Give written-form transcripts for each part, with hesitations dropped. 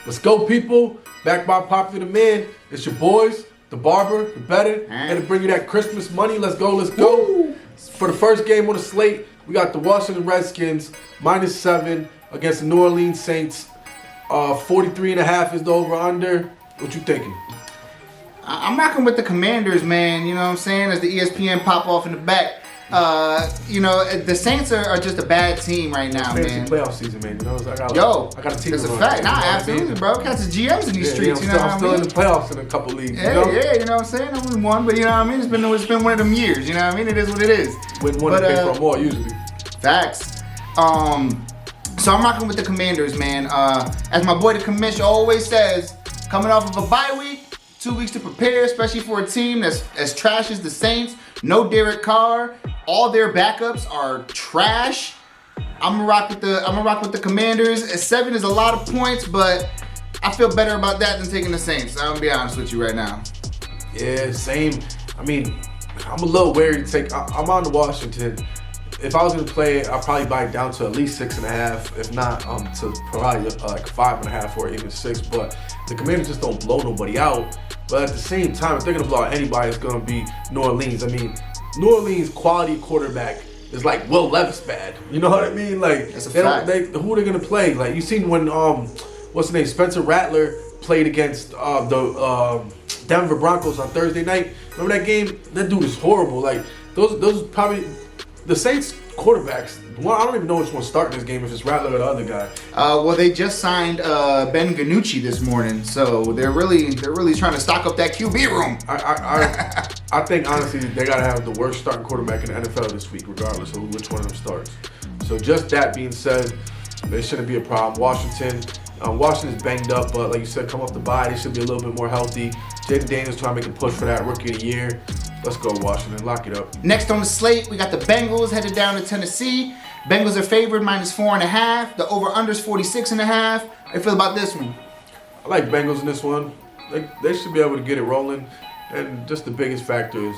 Let's go, people. Back by popular demand. It's your boys, the barber, the better, and to bring you that Christmas money. Let's go, let's go. Woo. For the first game on the slate, we got the Washington Redskins -7 against the New Orleans Saints. 43.5 is the over-under. What you thinking? I'm rocking with the Commanders, man. You know what I'm saying? As the ESPN pop off in the back. The Saints are just a bad team right now, man. Playoff season, man. You know, I got a team. That's a fact. Nah, absolutely, bro. Cats the GMs in these streets. I'm still in the playoffs in a couple leagues. Yeah, you know what I'm saying? I'm in one, but you know what I mean? It's been one of them years. You know what I mean? It is what it is. Win one and pay for more usually. Facts. So I'm rocking with the Commanders, man. As my boy the Comissh always says, coming off of a bye week. 2 weeks to prepare, especially for a team that's as trash as the Saints. No Derek Carr. All their backups are trash. I'm gonna rock with the Commanders. 7 is a lot of points, but I feel better about that than taking the Saints. I'm gonna be honest with you right now. Yeah, same. I mean, I'm a little wary to take. I'm on the Washington. If I was gonna play it, I'd probably buy it down to at least 6.5, if not to probably like 5.5 or even 6. But the Commanders just don't blow nobody out. But at the same time, if they're gonna blow out anybody, it's gonna be New Orleans. I mean, New Orleans quality quarterback is like Will Levis bad. You know what I mean? Like, that's a fact. Who are they gonna play? Like, you seen when what's his name, Spencer Rattler played against the Denver Broncos on Thursday night. Remember that game? That dude is horrible. Like, those probably the Saints quarterbacks. Well, I don't even know which one's starting this game, if it's Rattler or the other guy. Well, they just signed Ben Ganucci this morning, so they're really trying to stock up that QB room. I think honestly they gotta have the worst starting quarterback in the NFL this week, regardless of which one of them starts. So just that being said, there shouldn't be a problem. Washington's banged up, but like you said, come off the bye, they should be a little bit more healthy. Jaden Daniels trying to make a push for that Rookie of the Year. Let's go, Washington. Lock it up. Next on the slate, we got the Bengals headed down to Tennessee. Bengals are favored -4.5. The over-under's 46.5. How you feel about this one? I like Bengals in this one. They should be able to get it rolling. And just the biggest factor is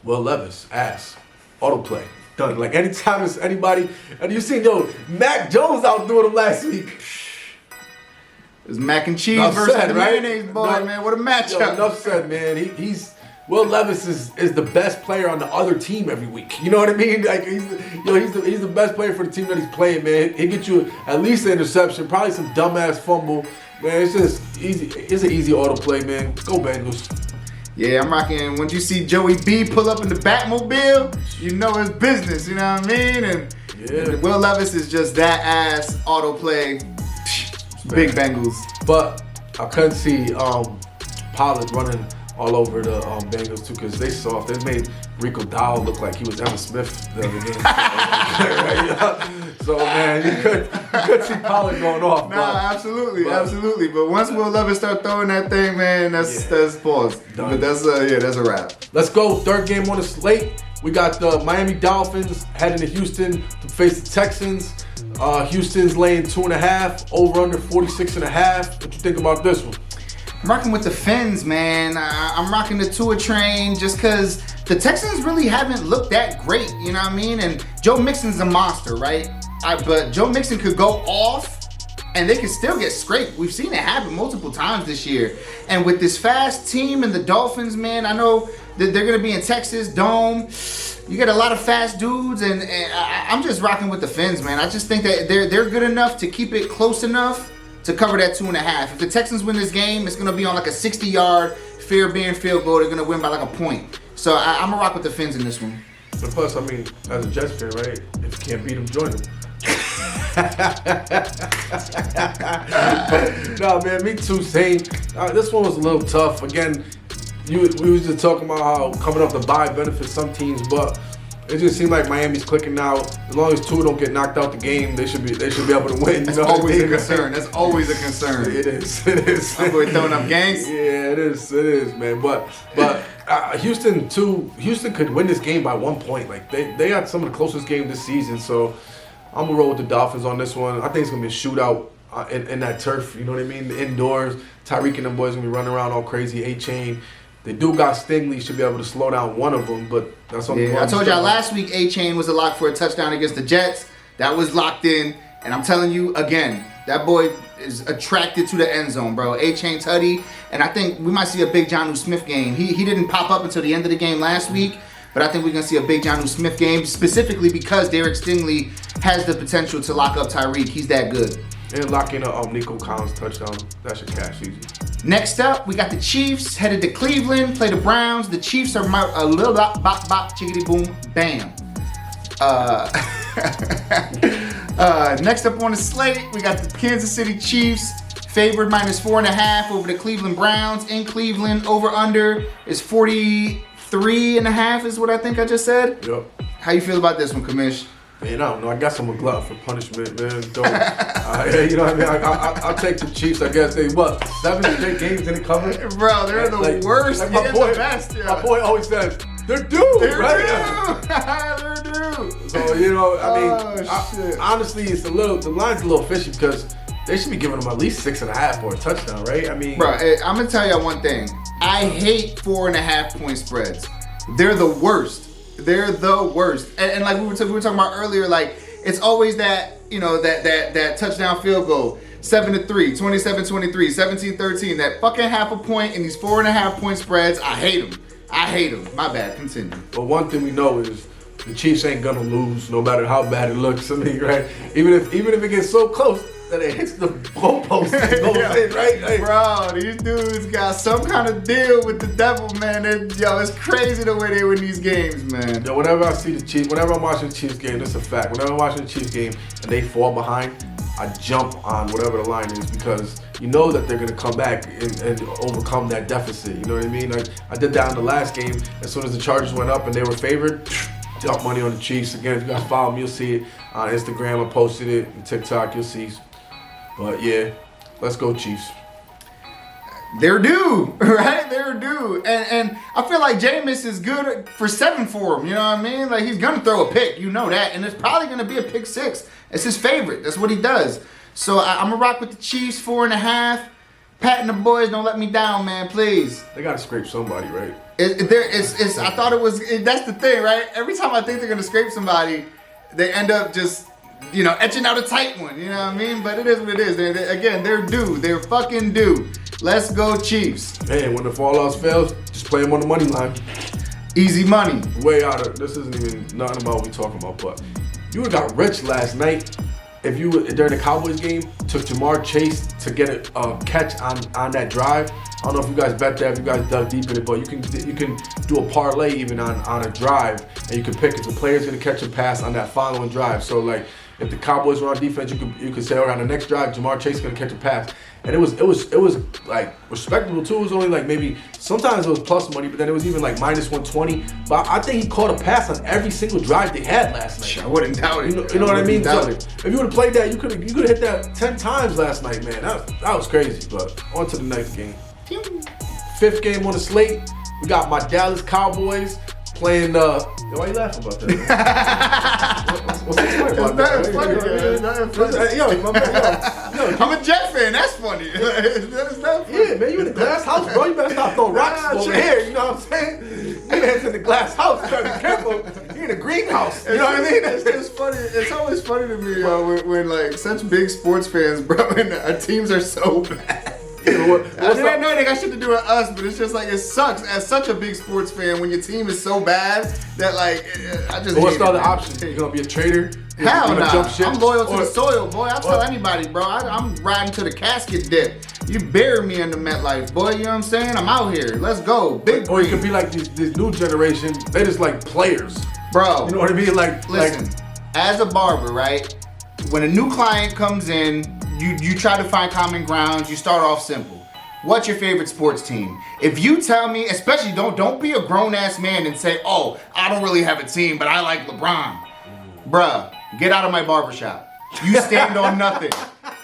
Will Levis, ass. Autoplay. Done. Like anytime it's anybody, and you seen, Mac Jones outdoing him last week. It was mac and cheese versus the mayonnaise boy, man. What a matchup. Enough said, man. Will Levis is the best player on the other team every week. You know what I mean? Like he's the best player for the team that he's playing, man. He'll get you at least an interception, probably some dumbass fumble. Man, it's just easy. It's an easy auto play, man. Go Bengals. Yeah, I'm rocking. Once you see Joey B pull up in the Batmobile, you know it's business. You know what I mean? And Will Levis is just that ass auto play. Big Bengals. But I couldn't see Pollard running all over the Bengals too, because they soft. They made Rico Dowell look like he was Emmitt Smith the other game. So man, you could see Pollard going off. Nah, absolutely. But once Will Levis start throwing that thing, man, that's pause. Done. But that's a wrap. Let's go. Third game on the slate. We got the Miami Dolphins heading to Houston to face the Texans. Houston's laying 2.5, over under 46.5. What you think about this one? I'm rocking with the Fins, man. I'm rocking the Tua train just because the Texans really haven't looked that great, you know what I mean? And Joe Mixon's a monster, right? But Joe Mixon could go off and they could still get scraped. We've seen it happen multiple times this year. And with this fast team and the Dolphins, man, I know that they're going to be in Texas, Dome. You get a lot of fast dudes, and I'm just rocking with the Fins, man. I just think that they're good enough to keep it close enough to cover that 2.5. If the Texans win this game, it's going to be on like a 60-yard fair-bearing field goal. They're going to win by like a point. So I'm going to rock with the Fins in this one. But plus, I mean, as a Jets fan, right? If you can't beat them, join them. No, man, me too, same. This one was a little tough. Again, we was just talking about how coming off the bye benefits some teams, but it just seemed like Miami's clicking now. As long as Tua don't get knocked out the game, they should be able to win. That's always a concern. That's always a concern. It is. I'm going throwing up gangs. Yeah, it is, man. But Houston could win this game by 1 point. Like they got some of the closest games this season. So I'm gonna roll with the Dolphins on this one. I think it's gonna be a shootout in that turf. You know what I mean? Indoors. Tyreek and them boys gonna be running around all crazy. A-Chain. They do got Stingley, should be able to slow down one of them, but that's on the I told y'all last week A-Chain was a lock for a touchdown against the Jets. That was locked in, and I'm telling you again, That boy is attracted to the end zone, bro. A-Chain Tutty, and I think we might see a big Jonnu Smith game. He didn't pop up until the end of the game last week, but I think we're going to see a big Jonnu Smith game, specifically because Derek Stingley has the potential to lock up Tyreek. He's that good. And lock in a Nico Collins touchdown. That should cash easy. Next up, we got the Chiefs headed to Cleveland, play the Browns. The Chiefs are a little bop, bop, bop, chickity boom, bam. Next up on the slate, we got the Kansas City Chiefs favored -4.5 over the Cleveland Browns in Cleveland. Over under is 43.5 is what I think I just said. Yep. How you feel about this one, Comissh? Man, I don't know. I guess I'm a glutton for punishment, man. Don't, you know what I mean? I'll take the Chiefs. I guess they 7 straight games didn't cover. Bro, they're the worst. Like They're the best. My boy always says they're due, right? They're due. So you know, I mean, honestly, the line's a little fishy because they should be giving them at least 6.5 for a touchdown, right? I mean, bro, I'm gonna tell you one thing. I hate 4.5 point spreads. They're the worst. They're the worst. And like we were talking about earlier, like it's always that, you know, that touchdown field goal. 7-3, 27-23, 17-13. That fucking half a point in these 4.5 point spreads. I hate them. My bad. Continue. But one thing we know is the Chiefs ain't gonna lose no matter how bad it looks to me, right? Even if it gets so close that it hits the goalpost and goes in, right? Like, bro, these dudes got some kind of deal with the devil, man. It's crazy the way they win these games, man. Yo, whenever I see the Chiefs, whenever I'm watching the Chiefs game, that's a fact. Whenever I'm watching the Chiefs game and they fall behind, I jump on whatever the line is because you know that they're gonna come back and overcome that deficit. You know what I mean? Like I did that in the last game. As soon as the Chargers went up and they were favored, dump money on the Chiefs. Again, if you guys follow me, you'll see it on Instagram. I posted it on TikTok. You'll see. But yeah, let's go Chiefs. They're due, right? They're due. And I feel like Jameis is good for 7 for him. You know what I mean? Like he's gonna throw a pick. You know that. And it's probably gonna be a pick 6. It's his favorite. That's what he does. So I'm gonna rock with the Chiefs 4.5. Pat and the boys, don't let me down, man, please. They gotta scrape somebody, right? I thought it was. That's the thing, right? Every time I think they're gonna scrape somebody, they end up just, you know, etching out a tight one. You know what I mean? But it is what it is. They're due. They're fucking due. Let's go Chiefs. Hey, when the fall else fails, just play them on the money line. Easy money. Way out of this isn't even nothing about what we talking about, but you would have got rich last night if you during the Cowboys game took Jamar Chase to get a catch on that drive. I don't know if you guys bet that, if you guys dug deep in it, but you can do a parlay even on a drive, and you can pick if the player's gonna catch a pass on that following drive. So like if the Cowboys were on defense, you could say, on the next drive, Jamar Chase is gonna catch a pass. And it was like respectable too. It was only like maybe sometimes it was plus money, but then it was even like -120. But I think he caught a pass on every single drive they had last night. I wouldn't doubt it. You know what I mean? So if you would have played that, you could have hit that 10 times last night, man. That was crazy. But on to the next game. 5th game on the slate. We got my Dallas Cowboys playing. Yo, why you laughing about that? What's the point about that? Nothing funny. Yo, my man, yo, I'm a Jet fan. That's funny. That's not funny. Yeah, man, you in the glass house, bro. You better stop throwing rocks over here. You know what I'm saying? You man's in the glass house. You gotta be careful. You're in the greenhouse. You know what I mean? It's funny. It's always funny to me when like such big sports fans, bro, and our teams are so bad. I know they got shit to do with us, but it's just like it sucks as such a big sports fan when your team is so bad that like I just. What's the other option? You gonna be a traitor? Hell no! I'm loyal to the soil, boy. I'll tell anybody, bro. I'm riding to the casket dip. You bury me in the MetLife, boy. You know what I'm saying? I'm out here. Let's go, big. Or you could be like this new generation. They just like players, bro. You know what I mean? Like, listen. As a barber, right? When a new client comes in, you try to find common grounds. You start off simple. What's your favorite sports team? If you tell me, especially don't be a grown ass man and say, oh, I don't really have a team, but I like LeBron. Bruh, get out of my barbershop. You stand on nothing.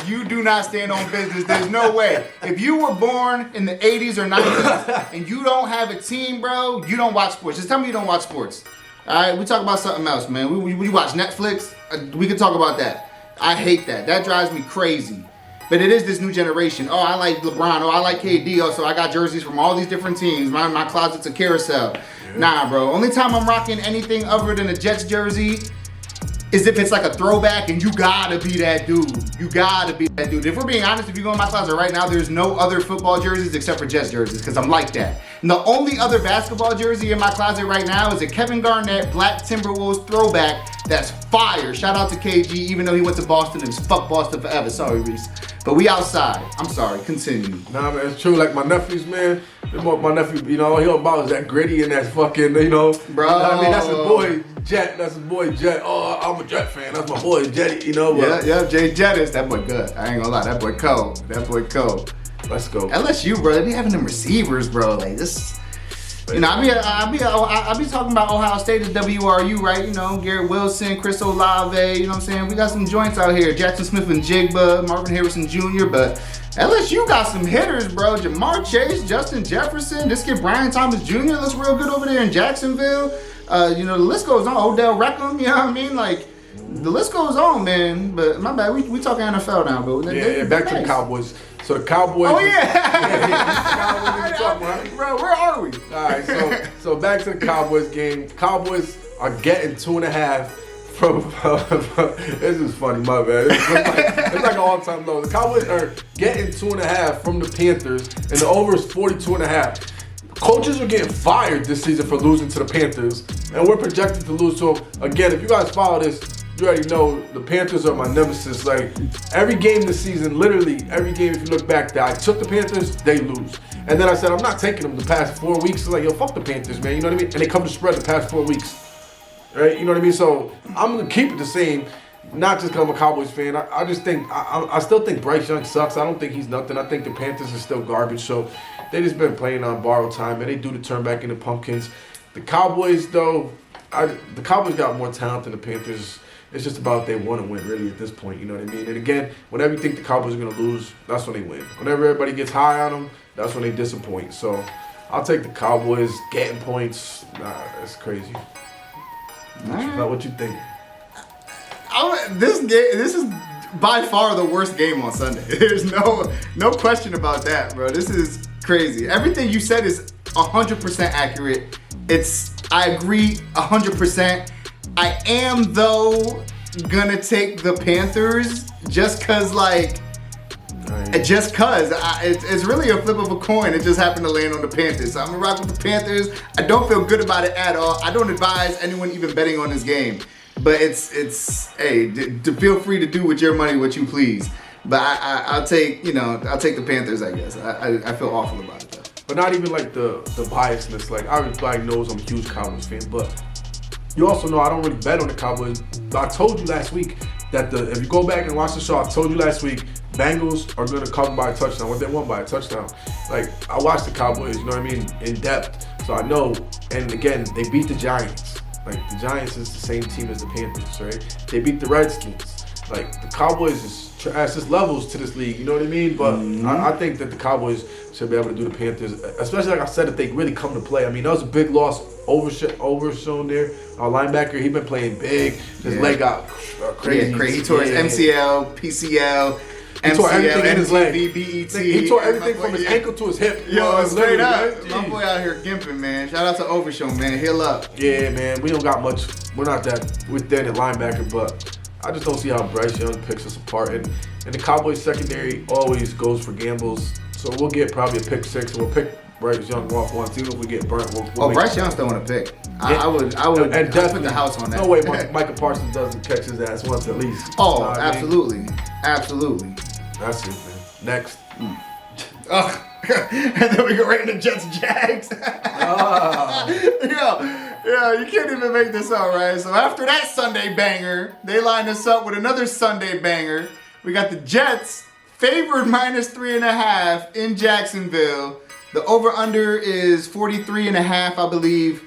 You do not stand on business. There's no way. If you were born in the 80s or 90s and you don't have a team, bro, you don't watch sports. Just tell me you don't watch sports. All right, we talk about something else, man. We watch Netflix. We can talk about that. I hate that. That drives me crazy. But it is this new generation. Oh, I like LeBron. Oh, I like KD. Oh, so I got jerseys from all these different teams. My closet's a carousel. Yeah. Nah, bro. Only time I'm rocking anything other than a Jets jersey is if it's like a throwback and you gotta be that dude. You gotta be that dude. If we're being honest, if you go in my closet right now, there's no other football jerseys except for Jets jerseys because I'm like that. And the only other basketball jersey in my closet right now is a Kevin Garnett Black Timberwolves throwback that's fire. Shout out to KG, even though he went to Boston and fuck Boston forever. Sorry, Reese. But we outside. I'm sorry. Continue. Nah, man, it's true. Like my nephews, man. My nephew, he all about is that gritty and that fucking, Bro. I mean, that's his boy Jet. That's his boy Jet. Oh, I'm a Jet fan. That's my boy Jetty, But yeah, Jay Jettis. That boy good. I ain't gonna lie. That boy cold. Let's go. LSU, bro. They be having them receivers, bro. Like this. I be talking about Ohio State as WRU, right? Garrett Wilson, Chris Olave, you know what I'm saying? We got some joints out here. Jackson Smith and Jigba, Marvin Harrison Jr., but LSU got some hitters, bro. Jamar Chase, Justin Jefferson, this kid Brian Thomas Jr. looks real good over there in Jacksonville. The list goes on. Odell Beckham, you know what I mean? Like, the list goes on, man. But my bad, we talking NFL now, but back to the Cowboys. So the Cowboys. Oh yeah. Bro, where are we? All right, so back to the Cowboys game. Cowboys are getting 2.5 from. This is funny, my bad. It's like an all-time low. The Cowboys are getting 2.5 from the Panthers, and the over is 42.5. Coaches are getting fired this season for losing to the Panthers, and we're projected to lose to them again. If you guys follow this, you already know the Panthers are my nemesis. Like, every game this season, literally every game, if you look back, that I took the Panthers, they lose. And then I said, I'm not taking them the past 4 weeks. It's like, yo, fuck the Panthers, man. You know what I mean? And they come to spread the past 4 weeks. Right? You know what I mean? So I'm going to keep it the same, not just because I'm a Cowboys fan. I just think, I still think Bryce Young sucks. I don't think he's nothing. I think the Panthers are still garbage. So they just been playing on borrowed time, and they do the turn back into pumpkins. The Cowboys, though, the Cowboys got more talent than the Panthers. It's just about they want to win, really, at this point. You know what I mean? And again, whenever you think the Cowboys are going to lose, that's when they win. Whenever everybody gets high on them, that's when they disappoint. So I'll take the Cowboys getting points. Nah, that's crazy. What you think? This is by far the worst game on Sunday. There's no question about that, bro. This is crazy. Everything you said is 100% accurate. I agree 100%. I am, though, gonna take the Panthers just cause, it's really a flip of a coin. It just happened to land on the Panthers. So I'm gonna rock with the Panthers. I don't feel good about it at all. I don't advise anyone even betting on this game. But hey, feel free to do with your money what you please. But I'll take the Panthers, I guess. I feel awful about it, though. But not even like the biasness. Like, everybody knows I'm a huge Cowboys fan, but you also know I don't really bet on the Cowboys. But I told you last week that if you go back and watch the show, I told you last week, Bengals are going to cover by a touchdown. What they won by a touchdown. Like, I watched the Cowboys, you know what I mean, in depth. So I know, and again, they beat the Giants. Like, the Giants is the same team as the Panthers, right? They beat the Redskins. Like, the Cowboys is trash. There's levels to this league, you know what I mean? But I think that the Cowboys should be able to do the Panthers, especially like I said, if they really come to play. I mean, that was a big loss, overshown there. Our linebacker, he been playing big. His leg got crazy. Yeah, crazy. He tore his MCL, PCL, he tore everything in his leg. BET. He tore everything from his ankle to his hip. Yo, straight up. My boy out here gimping, man. Shout out to Overshown, man. Heal up. Yeah, man. We don't got much. We're not that. We're dead at linebacker, but I just don't see how Bryce Young picks us apart. And the Cowboys secondary always goes for gambles. So we'll get probably a pick six, and we'll pick Bryce Young off once. Even if we get burnt, we'll Bryce Young still want to pick. Yeah. I would put the house on that. No way Micah Parsons doesn't catch his ass once at least. Oh, absolutely. Absolutely. That's it, man. Next. Ugh. And then we go right into Jets-Jags. Yo, you can't even make this up, right? So after that Sunday banger, they line us up with another Sunday banger. We got the Jets favored -3.5 in Jacksonville. The over-under is 43.5, I believe.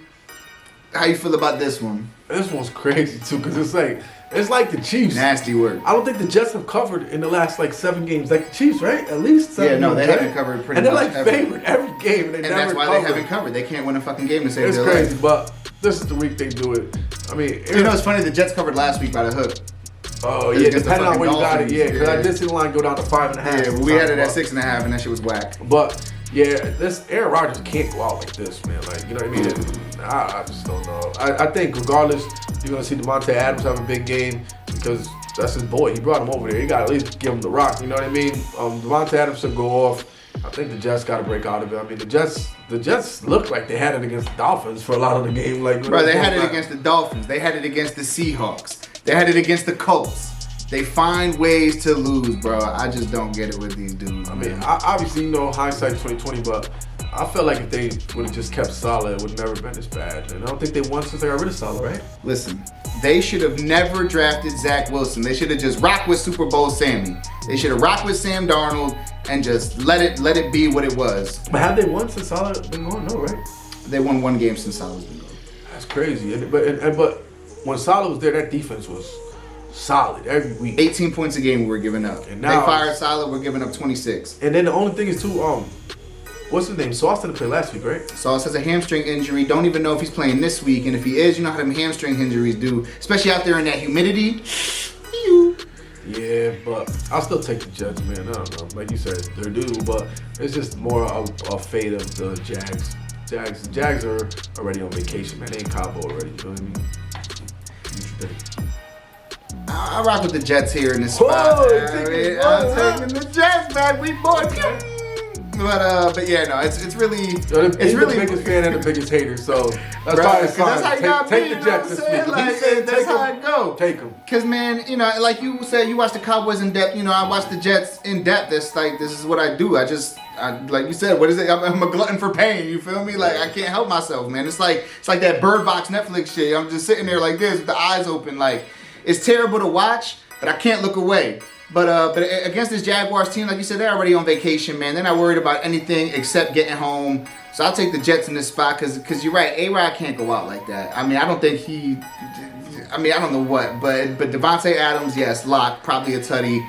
How you feel about this one? This one's crazy, too, because it's like the Chiefs. Nasty work. I don't think the Jets have covered in the last, 7 games. Like the Chiefs, right? At least 7 games. Yeah, no, they haven't covered pretty much. And they're, favored every game, and that's why they haven't covered. They can't win a fucking game to save their life. It's crazy, but this is the week they do it. I mean... it's funny, the Jets covered last week by the hook. Oh, yeah, depending on where you got it. Yeah, because I did see the line go down to 5.5. Yeah, but we had it at 6.5, and that shit was whack. But... yeah, Aaron Rodgers can't go out like this, man. Like, you know what I mean? I just don't know. I think regardless, you're gonna see Devontae Adams have a big game because that's his boy. He brought him over there. He got to at least give him the rock. You know what I mean? Devontae Adams should go off. I think the Jets got to break out of it. I mean, the Jets looked like they had it against the Dolphins for a lot of the game. Like, bro, they had it against the Dolphins. They had it against the Seahawks. They had it against the Colts. They find ways to lose, bro. I just don't get it with these dudes. I mean, obviously, hindsight 2020, but I feel like if they would have just kept Saleh, it would have never been this bad. And I don't think they won since they got rid of Saleh, right? Listen, they should have never drafted Zach Wilson. They should have just rocked with Super Bowl Sammy. They should have rocked with Sam Darnold and just let it be what it was. But have they won since Saleh been gone? No, right? They won one game since Saleh's been gone. That's crazy. But when Saleh was there, that defense was solid every week. 18 points a game we were giving up. And now they fired Saleh, we're giving up 26. And then the only thing is too, what's his name? Sauce didn't play last week, right? Sauce has a hamstring injury. Don't even know if he's playing this week. And if he is, you know how them hamstring injuries do, especially out there in that humidity. Yeah, but I'll still take the Jets, man. I don't know. Like you said, they're due, but it's just more a fate of the Jags. The Jags are already on vacation, man. They in Cabo already. You know what I mean? What you think? I rock with the Jets here in this spot. I'm taking the Jets, man. We both. But yeah, no, it's really. He's the biggest fan and the biggest hater, so that's probably a sign. That's how you got take me, the Jets this week. Like, that's how it go. Take them. Cause man, like you said, you watch the Cowboys in depth. I watch the Jets in depth. This is what I do. I like you said, what is it? I'm a glutton for pain. You feel me? Like I can't help myself, man. It's like that Bird Box Netflix shit. I'm just sitting there like this with the eyes open, like. It's terrible to watch, but I can't look away. But against this Jaguars team, like you said, they're already on vacation, man. They're not worried about anything except getting home. So I'll take the Jets in this spot because you're right. A-Rod can't go out like that. I mean, I don't think I don't know what, but Devontae Adams, yes, lock, probably a tutty.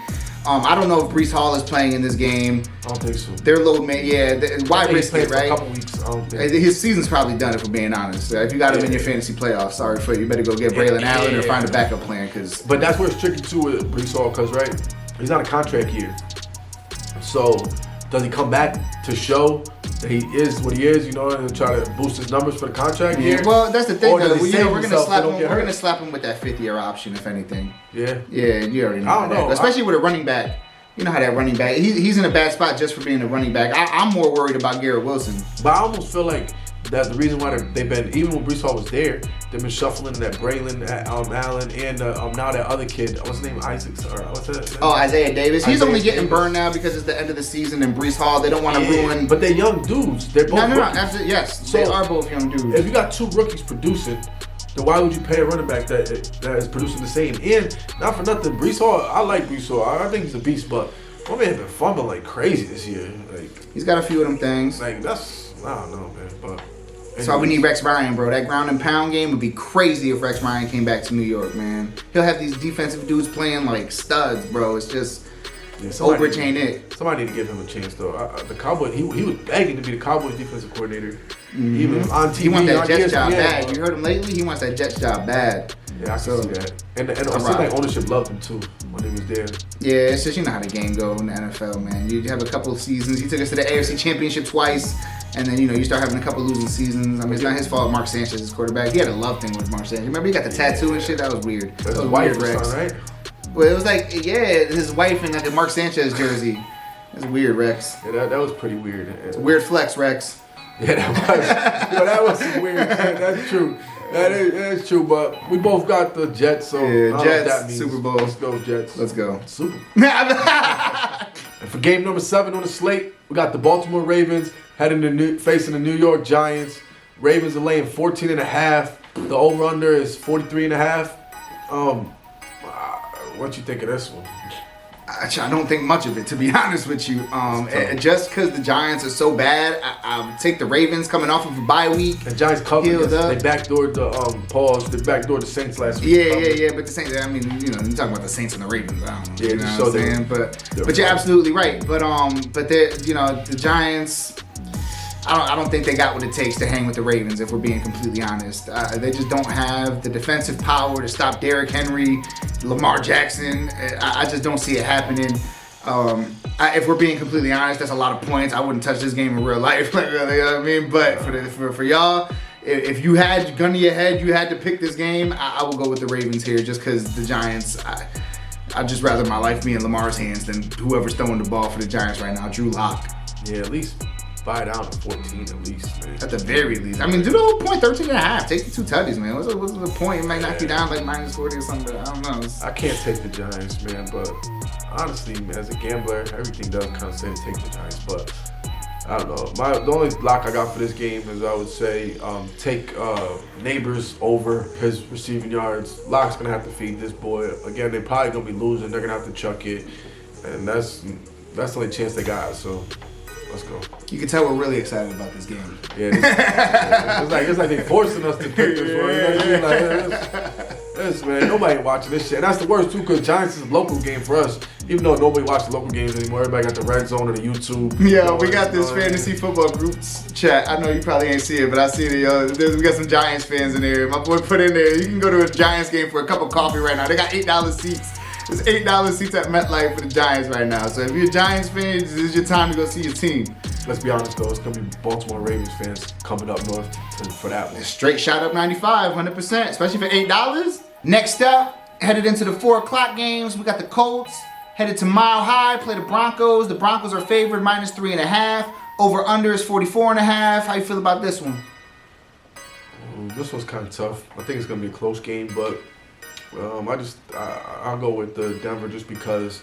I don't know if Breece Hall is playing in this game. I don't think so. They're low, man. Yeah, why risk it, right? For a couple weeks. I don't think. His season's probably done, if we're being honest. If you got him in your fantasy playoffs, sorry for you. You better go get Braylon Allen or find a backup plan. But that's where it's tricky too with Breece Hall, because right, he's on a contract year. So does he come back to show that he is what he is, and try to boost his numbers for the contract year? Well, that's the thing, though. We're gonna slap him. We're gonna slap him with that 5th-year option, if anything. Yeah. Yeah, you already know. I don't know. Especially with a running back. You know how that running back, he's in a bad spot just for being a running back. I'm more worried about Garrett Wilson. But I almost feel like that's the reason why they've been, even when Breece Hall was there, they've been shuffling that Braylon, Allen, and now that other kid, what's his name, Isaacs, or what's that? Oh, Isaiah Davis. He's only getting burned now because it's the end of the season and Breece Hall, they don't want to ruin. But they're young dudes. They're both rookies. Yes, so they are both young dudes. If you got two rookies producing, then why would you pay a running back that is producing the same? And not for nothing, Breece Hall, I like Breece Hall. I think he's a beast, but my man been fumbling like crazy this year. Like he's got a few of them things. Like I don't know, man. But that's why we need Rex Ryan, bro. That ground and pound game would be crazy if Rex Ryan came back to New York, man. He'll have these defensive dudes playing like studs, bro. It's just Obrich ain't it. Somebody need to give him a chance, though. The Cowboys, he was begging to be the Cowboys defensive coordinator. Mm-hmm. Even on TV, he wants that Jets job bad. You heard him lately? He wants that Jets job bad. Yeah, I can see that. And it seemed like ownership loved him too when he was there. Yeah, it's just how the game go in the NFL, man. You have a couple of seasons. He took us to the AFC Championship twice, and then you start having a couple losing seasons. I mean, it's not his fault. Mark Sanchez is quarterback. He had a love thing with Mark Sanchez. Remember he got the tattoo and shit. That was weird. That's his wife, Rex. Right? Well, it was like his wife in like a Mark Sanchez jersey. That's weird, Rex. Yeah, that was pretty weird. It's a weird flex, Rex. Yeah, that was some weird shit. That's true. That is true, but we both got the Jets, so Jets, that means. Super Bowl. Let's go, Jets. Let's go. Super. And for game number 7 on the slate, we got the Baltimore Ravens facing the New York Giants. Ravens are laying 14.5. The over/under is 43.5. What you think of this one? I don't think much of it, to be honest with you. Just because the Giants are so bad, I take the Ravens coming off of a bye week. The Giants covered. They backdoored the They backdoored the Saints last week. Yeah. But the Saints. I mean, you're talking about the Saints and the Ravens. I don't know. Yeah, you know what I'm saying? But you're absolutely right. But the Giants. I don't think they got what it takes to hang with the Ravens, if we're being completely honest. They just don't have the defensive power to stop Derrick Henry, Lamar Jackson. I just don't see it happening. If we're being completely honest, that's a lot of points. I wouldn't touch this game in real life, you know what I mean? But for y'all, if you had gun to your head, you had to pick this game, I would go with the Ravens here just because the Giants, I'd just rather my life be in Lamar's hands than whoever's throwing the ball for the Giants right now, Drew Lock. Yeah, at least buy down to 14 at least, man. At the very least. I mean, do the whole point 13 and a half. Take the 2 tutties, man. What's the point? It might knock you down like minus 40 or something, but I don't know. I can't take the Giants, man, but honestly, as a gambler, everything does kind of say to take the Giants, but I don't know. The only lock I got for this game is I would say take Neighbors over his receiving yards. Lock's going to have to feed this boy. Again, they're probably going to be losing. They're going to have to chuck it, and that's the only chance they got, so let's go. You can tell we're really excited about this game. Yeah, it's like they forcing us to pick this one. You know what I mean? Like, man, nobody watching this shit. And that's the worst, too, because Giants is a local game for us. Even though nobody watches local games anymore, everybody got the Red Zone or the YouTube. Yeah, we got this fantasy football group chat. I know you probably ain't see it, but I see it. Yo, we got some Giants fans in there. My boy put in there, you can go to a Giants game for a cup of coffee right now. They got $8 seats. There's $8 seats at MetLife for the Giants right now. So if you're a Giants fan, this is your time to go see your team. Let's be honest, though. It's going to be Baltimore Ravens fans coming up north for that one. Straight shot up 95, 100%, especially for $8. Next up, headed into the 4 o'clock games, we got the Colts. Headed to Mile High, play the Broncos. The Broncos are favored minus 3.5. Over under is 44.5. How you feel about this one? This one's kind of tough. I think it's going to be a close game, but I'll go with the Denver just because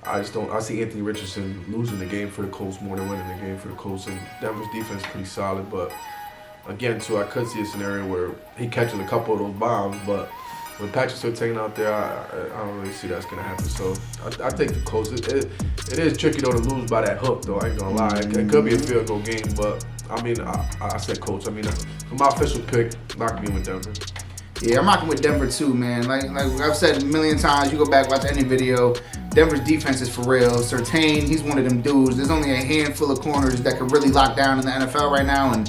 I see Anthony Richardson losing the game for the Colts more than winning the game for the Colts, and Denver's defense is pretty solid, but again, too, I could see a scenario where he catches a couple of those bombs, but with Patrick still taking out there, I don't really see that's going to happen. So I take the Colts. It is tricky, though, to lose by that hook, though. I ain't going to lie. It could be a field goal game, but, I mean, I said Colts. I mean, for my official pick, lock me with Denver. Yeah, I'm rocking with Denver, too, man. Like I've said a million times, you go back, watch any video, Denver's defense is for real. Surtain, he's one of them dudes. There's only a handful of corners that could really lock down in the NFL right now, and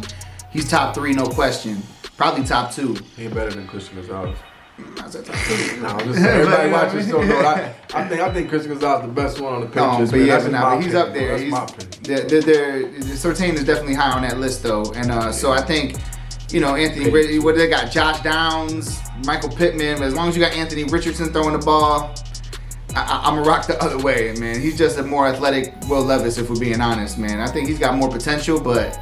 he's top 3, no question. Probably top 2. He ain't better than Christian Gonzalez. I said top 2. No, I'm just saying, everybody watching still know. I think Christian Gonzalez is the best one on the Patriots. But yeah, he's up there. That's my opinion. Surtain is definitely high on that list, though. And so I think, Anthony, what they got? Josh Downs, Michael Pittman. But as long as you got Anthony Richardson throwing the ball, I'm going to rock the other way, man. He's just a more athletic Will Levis, if we're being honest, man. I think he's got more potential, but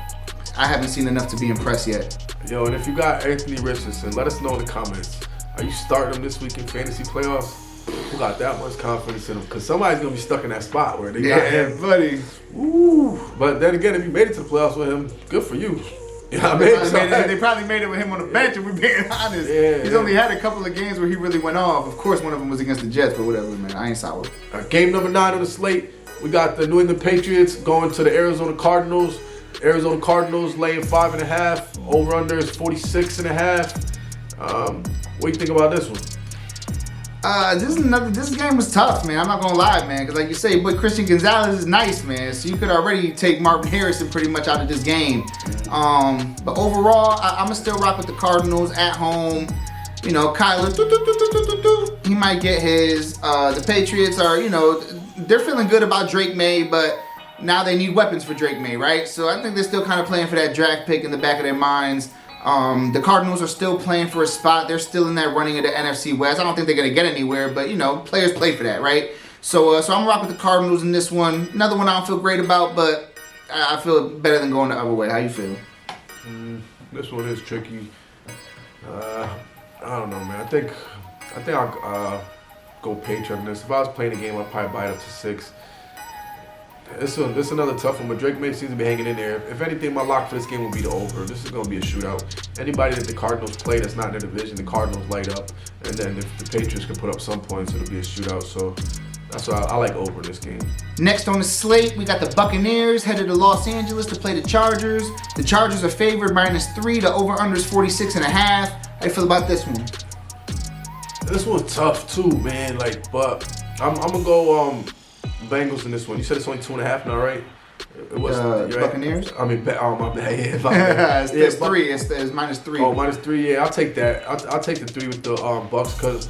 I haven't seen enough to be impressed yet. Yo, and if you got Anthony Richardson, let us know in the comments. Are you starting him this week in fantasy playoffs? Who got that much confidence in him? Because somebody's going to be stuck in that spot where they got him. Yeah, buddy. Ooh. But then again, if you made it to the playoffs with him, good for you. You know what I mean? They probably made it with him on the bench, if we're being honest. He's only had a couple of games where he really went off. Of course, one of them was against the Jets, but whatever, man. I ain't sour. Game number 9 on the slate. We got the New England Patriots going to the Arizona Cardinals. Arizona Cardinals laying 5.5. Over under is 46.5. What do you think about this one? This game was tough, man. I'm not gonna lie, man. Because like you say, but Christian Gonzalez is nice, man. So you could already take Marvin Harrison pretty much out of this game. But overall, I'm gonna still rock with the Cardinals at home. Kyler, he might get his. The Patriots are, they're feeling good about Drake May, but now they need weapons for Drake May, right? So I think they're still kind of playing for that draft pick in the back of their minds. The Cardinals are still playing for a spot. They're still in that running of the NFC West. I don't think they're going to get anywhere, but, players play for that, right? So I'm rocking with the Cardinals in this one. Another one I don't feel great about, but I feel better than going the other way. How you feel? This one is tricky. I don't know, man. I think I'll go Patriot on this. If I was playing the game, I'd probably buy it up to 6. This another tough one, but Drake May seems to be hanging in there. If anything, my lock for this game will be the over. This is going to be a shootout. Anybody that the Cardinals play that's not in their division, the Cardinals light up. And then if the Patriots can put up some points, it'll be a shootout. So that's why I like over in this game. Next on the slate, we got the Buccaneers headed to Los Angeles to play the Chargers. The Chargers are favored -3. The over-under is 46.5. How you feel about this one? This one's tough too, man. But I'm going to go Bengals in this one. You said it's only 2.5 now, right? Buccaneers? I mean, my bad. Yeah, it's 3. It's -3. Oh, -3. Yeah, I'll take that. I'll take the 3 with the Bucks because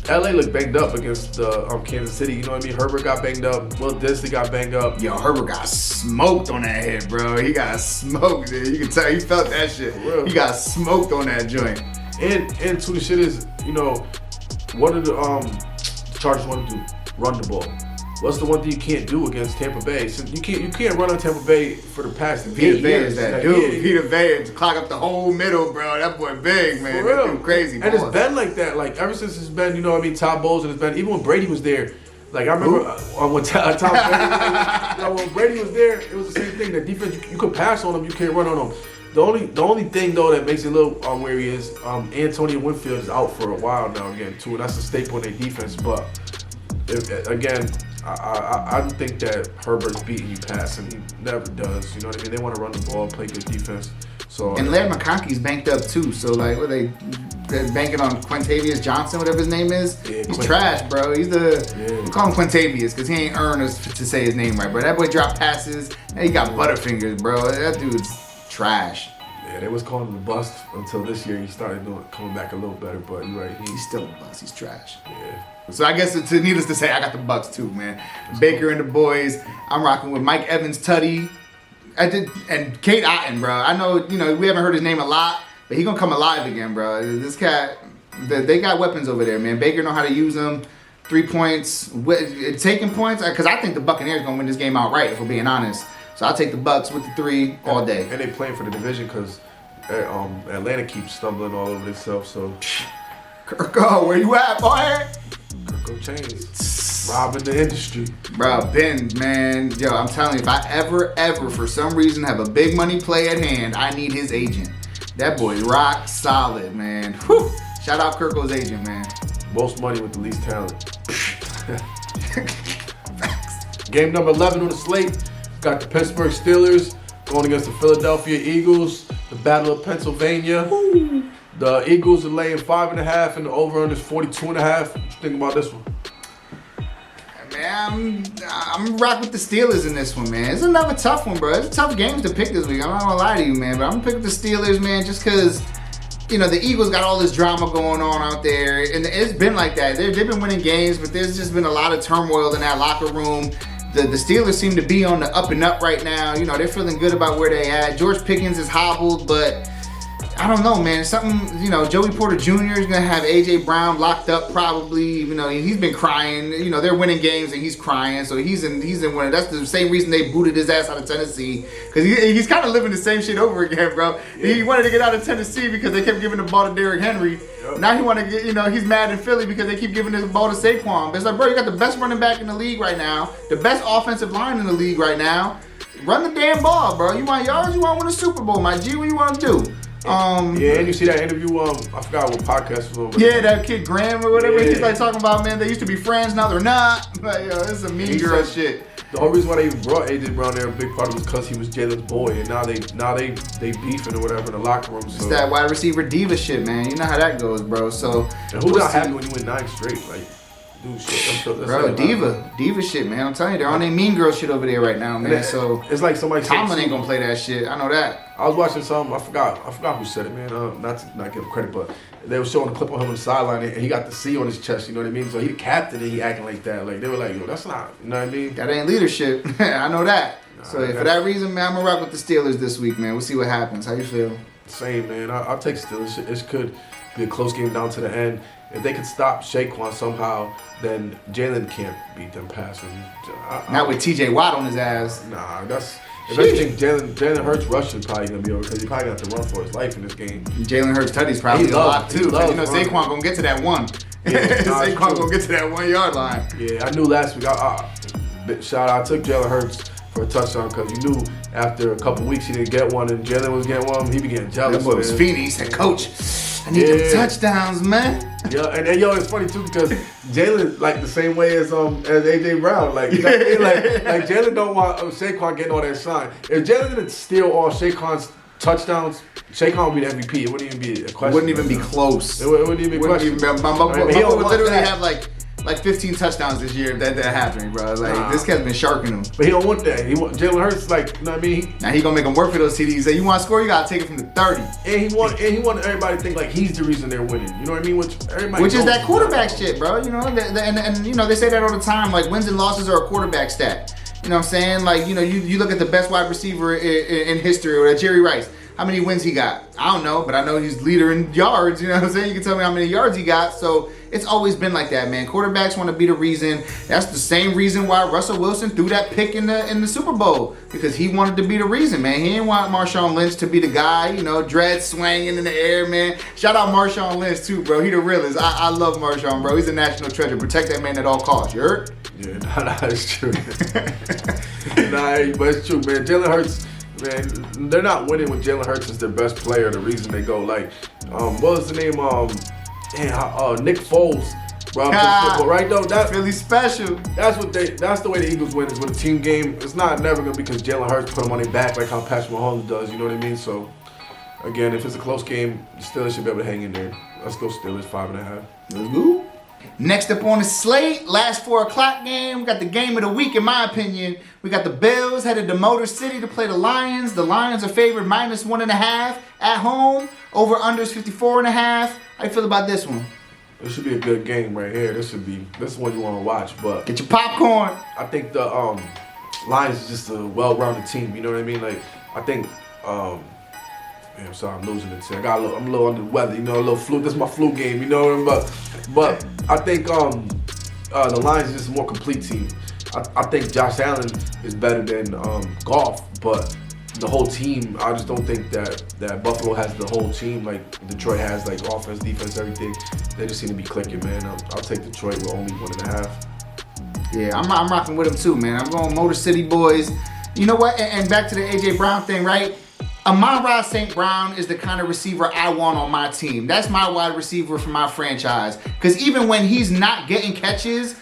LA looked banged up against Kansas City. You know what I mean? Herbert got banged up. Will Disley got banged up. Yo, Herbert got smoked on that hit, bro. He got smoked, dude. You can tell he felt that shit. He got smoked on that joint. And too, the shit is, you know, what do the Chargers want to do? Run the ball. What's the one thing you can't do against Tampa Bay? So you can't run on Tampa Bay for the past 8 years. Vita Vea is that dude. Vita Vea clock up the whole middle, bro. That boy big, man. For real. That dude crazy. And it's been like that. Like ever since it's been, you know what I mean, Todd Bowles, and it's been even when Brady was there. Like I remember when Tom Brady, when Brady was there, it was the same thing. The defense, you could pass on them, you can't run on them. The only thing though that makes it a little wary is Antonio Winfield is out for a while now again too, and that's a staple in their defense. But again, I think that Herbert's beating you passing. He never does. You know what I mean? They want to run the ball, play good defense. So and Larry McConkey's banked up too. So like, what they're banking on Quintavious Johnson, whatever his name is. Yeah, he's trash, bro. He's we call him Quintavious because he ain't earned us to say his name right, bro. That boy dropped passes and he got butterfingers, bro. That dude's trash. Yeah, they was calling him a bust until this year. He started coming back a little better, but you're right. He's still a bust. He's trash. Yeah. So I guess it's needless to say, I got the Bucks too, man. Baker and the boys. I'm rocking with Mike Evans, Tutty, and Kate Otten, bro. I know, we haven't heard his name a lot, but he gonna come alive again, bro. This cat, they got weapons over there, man. Baker know how to use them. 3 points, taking points, because I think the Buccaneers gonna win this game outright, if we're being honest. So I'll take the Bucks with the 3 all day. And they playing for the division because Atlanta keeps stumbling all over themselves. So, Kirko, where you at, boy? Kirko Chains, robbing the industry. Bro, Benz, man. Yo, I'm telling you, if I ever, for some reason, have a big money play at hand, I need his agent. That boy rock solid, man. Whew. Shout out Kirko's agent, man. Most money with the least talent. Game number 11 on the slate. Got the Pittsburgh Steelers going against the Philadelphia Eagles. The Battle of Pennsylvania. Ooh. The Eagles are laying 5.5 and the over-under is 42.5. What you think about this one? Man, I'm rock with the Steelers in this one, man. It's another tough one, bro. It's tough games to pick this week. I'm not gonna lie to you, man, but I'm gonna pick the Steelers, man, just because, the Eagles got all this drama going on out there, and it's been like that. They've been winning games, but there's just been a lot of turmoil in that locker room. The Steelers seem to be on the up and up right now. They're feeling good about where they at. George Pickens is hobbled, but I don't know, man. Something, Joey Porter Jr. is going to have A.J. Brown locked up probably, even though he's been crying. They're winning games and he's crying, so he's in winning. That's the same reason they booted his ass out of Tennessee, because he's kind of living the same shit over again, bro. Yeah. He wanted to get out of Tennessee because they kept giving the ball to Derrick Henry. Yep. Now he want to get, he's mad in Philly because they keep giving this ball to Saquon. But it's like, bro, you got the best running back in the league right now, the best offensive line in the league right now. Run the damn ball, bro. You want yards? You want to win a Super Bowl, my G? What you want to do? And you see that interview, I forgot what podcast was on. Yeah, that kid Graham or whatever. Yeah. He's like talking about, man, they used to be friends, now they're not. Like, this is a mean girl shit. The whole reason why they even brought A.J. Brown there, a big part of it was because he was Jalen's boy, and now they beefing or whatever in the locker room. So. It's that wide receiver diva shit, man. You know how that goes, bro. So and who's not happy when you win 9 straight? Like, dude, shit. Bro, diva shit, man. I'm telling you, they're on their mean girl shit over there right now, man. So it's like somebody. Tomlin ain't gonna play that shit. I know that. I was watching something. I forgot who said it, man. Not to not give him credit, but they were showing a clip of him on the sideline, and he got the C on his chest. You know what I mean? So he the captain, and he acting like that. Like they were like, yo, that's not. You know what I mean? That ain't leadership. I know that. So for that reason, man, I'm gonna rock with the Steelers this week, man. We'll see what happens. How you feel? Same, man. I'll take Steelers. It could be a close game down to the end. If they could stop Saquon somehow, then Jalen can't beat them passing. Not with T.J. Watt on his ass. Nah, that's. If anything, Jalen Hurts' rush is probably gonna be over because he probably got to run for his life in this game. Jalen Hurts' tutty's probably a lot too. Saquon gonna get to that one. Yeah, Saquon gonna get to that 1 yard line. Yeah, I knew last week. Shout out, I took Jalen Hurts for a touchdown because you knew after a couple weeks he didn't get one and Jalen was getting one. He be getting jealous. That boy was fiending. He said, "Coach, I need them touchdowns, man." Yeah, and it's funny too because Jalen like the same way as A.J. Brown. Like Jalen don't want Saquon getting all that shine. If Jalen didn't steal all Saquon's touchdowns, Saquon would be the MVP. It wouldn't even be a question. It wouldn't even be close. It wouldn't even be a question. My boy would literally have like like 15 touchdowns this year if that happened, bro. Like, this cat's been sharking him. But he don't want that. He want Jalen Hurts, like, you know what I mean? Now he gonna make him work for those TDs. Say, you want to score, you gotta take it from the 30. And he want everybody to think like he's the reason they're winning. You know what I mean? Which is that quarterback shit, bro. You know, and you know they say that all the time. Like, wins and losses are a quarterback stat. You know what I'm saying? Like, you know, you look at the best wide receiver in history, or Jerry Rice. How many wins he got? I don't know, but I know he's leader in yards. You know what I'm saying? You can tell me how many yards he got. So it's always been like that, man. Quarterbacks want to be the reason. That's the same reason why Russell Wilson threw that pick in the Super Bowl, because he wanted to be the reason, man. He didn't want Marshawn Lynch to be the guy, you know, dreads swinging in the air, man. Shout out Marshawn Lynch too, bro. He the realest. I love Marshawn, bro. He's a national treasure. Protect that man at all costs. You heard? Yeah, that's true. But it's true, man. Jalen Hurts. Man, they're not winning with Jalen Hurts as their best player. The reason they go, like, what was the name? Nick Foles, bro. But right though, that's really special. That's the way the Eagles win, is with a team game. It's never gonna be because Jalen Hurts put them on their back like how Patrick Mahomes does. You know what I mean? So again, if it's a close game, the Steelers should be able to hang in there. Let's go Steelers 5.5. Let's go. Next up on the slate, last 4 o'clock game. We got the game of the week, in my opinion. We got the Bills headed to Motor City to play the Lions. The Lions are favored -1.5 at home. Over unders 54.5. How you feel about this one? This should be a good game right here. This is one you want to watch. But get your popcorn. I think the Lions is just a well-rounded team. You know what I mean? Like, I think. I'm sorry, I'm losing it. I'm a little under the weather, you know, a little flu. This is my flu game, you know what I mean? But I think the Lions is just a more complete team. I think Josh Allen is better than Goff, but the whole team, I just don't think that Buffalo has the whole team like Detroit has, like offense, defense, everything. They just seem to be clicking, man. I'll take Detroit with only 1.5. Yeah, I'm rocking with them too, man. I'm going Motor City boys. You know what? And back to the A.J. Brown thing, right? Amon-Ra St. Brown is the kind of receiver I want on my team. That's my wide receiver for my franchise. Because even when he's not getting catches,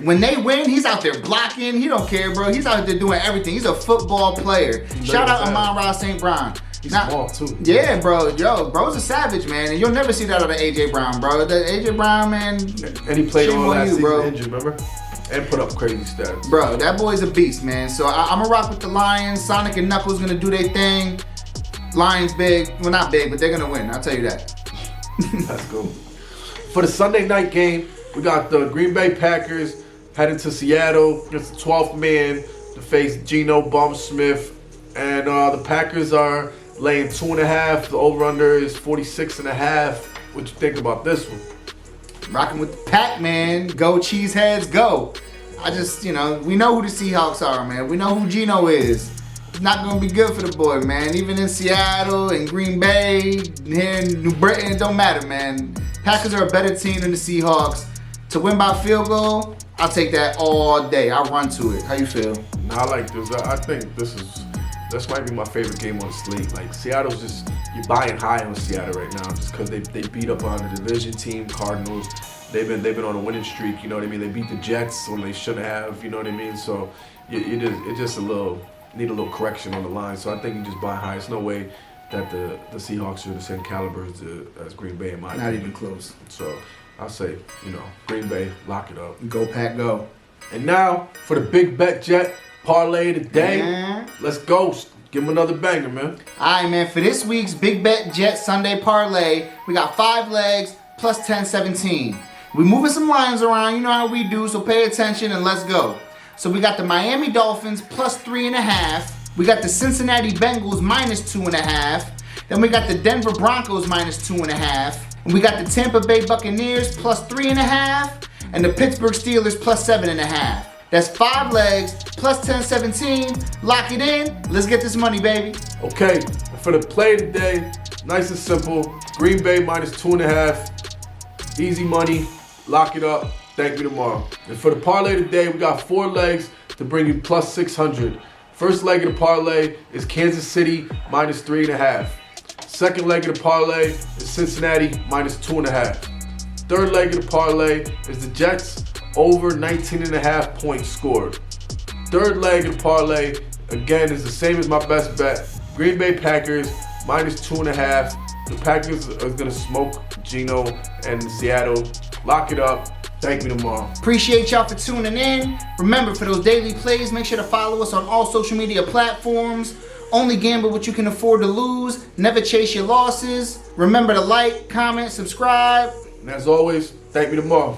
when they win, he's out there blocking. He don't care, bro. He's out there doing everything. He's a football player. Shout out Amon-Ra St. Brown. He's small, too. Yeah, bro. Bro's a savage, man. And you'll never see that out of A.J. Brown, bro. The A.J. Brown, man. And he played all last season injured, remember? And put up crazy stats. Bro, that boy's a beast, man. So I'm going to rock with the Lions. Sonic and Knuckles going to do their thing. Lions big. Well, not big, but they're going to win. I'll tell you that. Let's go. For the Sunday night game, we got the Green Bay Packers heading to Seattle against the 12th man to face Geno Bum Smith. And the Packers are laying 2.5. The over-under is 46.5. What you think about this one? Rocking with the Pack, man. Go Cheeseheads, go. We know who the Seahawks are, man. We know who Geno is. It's not going to be good for the boy, man. Even in Seattle and Green Bay, here in New Britain, it don't matter, man. Packers are a better team than the Seahawks. To win by field goal, I'll take that all day. I'll run to it. How you feel? I like this. I think this might be my favorite game on the slate. Like, Seattle's just, you're buying high on Seattle right now just because they beat up on the division team, Cardinals. They've been on a winning streak, you know what I mean? They beat the Jets when they shouldn't have, you know what I mean? So it's just need a little correction on the line. So I think you just buy high. There's no way that the Seahawks are the same caliber as Green Bay in my opinion. Not even close. So I'll say, Green Bay, lock it up. Go Pack, go. And now for the big bet jet parlay today. Let's go. Give them another banger, man. All right, man. For this week's Big Bet Jet Sunday parlay, we got 5 legs plus 10-17. We moving some lines around. You know how we do, so pay attention and let's go. So we got the Miami Dolphins plus 3.5. We got the Cincinnati Bengals minus 2.5. Then we got the Denver Broncos minus 2.5. And we got the Tampa Bay Buccaneers plus 3.5. And the Pittsburgh Steelers plus 7.5. That's 5 legs plus 10-17. Lock it in. Let's get this money, baby. Okay, for the play today, nice and simple. Green Bay minus 2.5. Easy money. Lock it up. Thank me tomorrow. And for the parlay today, we got 4 legs to bring you plus 600. First leg of the parlay is Kansas City minus 3.5. Second leg of the parlay is Cincinnati minus 2.5. Third leg of the parlay is the Jets over 19.5 points scored. Third leg of the parlay, again, is the same as my best bet. Green Bay Packers minus 2.5. The Packers are going to smoke Geno and Seattle. Lock it up. Thank me tomorrow. Appreciate y'all for tuning in. Remember, for those daily plays, make sure to follow us on all social media platforms. Only gamble what you can afford to lose. Never chase your losses. Remember to like, comment, subscribe. And as always, thank me tomorrow.